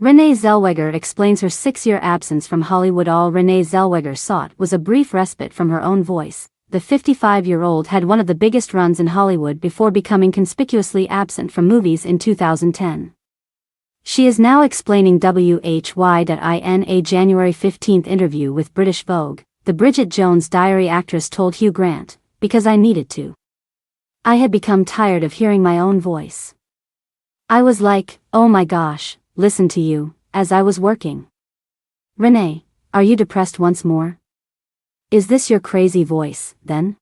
Renée Zellweger explains her 6-year absence from Hollywood. All Renée Zellweger sought was a brief respite from her own voice. The 55-year-old had one of the biggest runs in Hollywood before becoming conspicuously absent from movies in 2010. She is now explaining in a January 15 interview with British Vogue. The Bridget Jones' Diary actress told Hugh Grant, "Because I needed to. I had become tired of hearing my own voice. I was like, oh my gosh, listen to you," as I was working. Renée, are you depressed once more? Is this your crazy voice, then?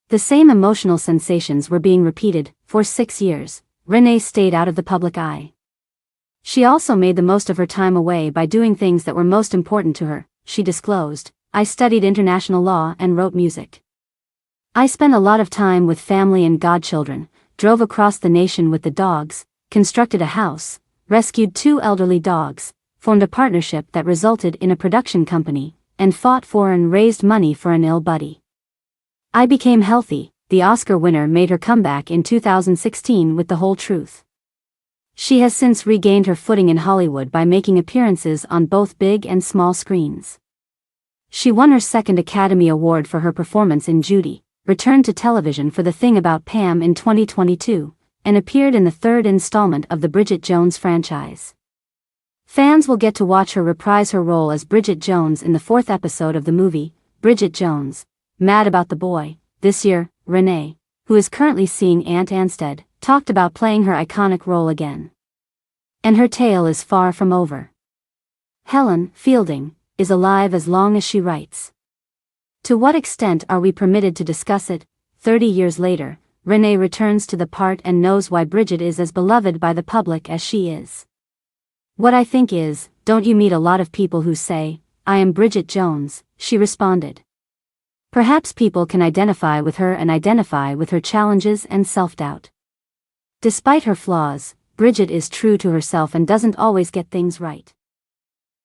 The same emotional sensations were being repeated. For 6 years, Renée stayed out of the public eye. She also made the most of her time away by doing things that were most important to her. She disclosed, "I studied international law and wrote music. I spent a lot of time with family and godchildren, drove across the nation with the dogs, constructed a house, rescued 2 elderly dogs, formed a partnership that resulted in a production company, and fought for and raised money for an ill buddy. I became healthy." The Oscar winner made her comeback in 2016 with The Whole Truth. She has since regained her footing in Hollywood by making appearances on both big and small screens. She won her 2nd Academy Award for her performance in Judy, returned to television for The Thing About Pam in 2022, and appeared in the 3rd installment of the Bridget Jones franchise. Fans will get to watch her reprise her role as Bridget Jones in the 4th episode of the movie, Bridget Jones, Mad About the Boy. This year, Renée, who is currently seeing Aunt Anstead, talked about playing her iconic role again. And her tale is far from over. Helen Fielding is alive as long as she writes. To what extent are we permitted to discuss it? 30 years later, Renée returns to the part and knows why Bridget is as beloved by the public as she is. "What I think is, don't you meet a lot of people who say, 'I am Bridget Jones,'" she responded. Perhaps people can identify with her and identify with her challenges and self-doubt. Despite her flaws, Bridget is true to herself and doesn't always get things right.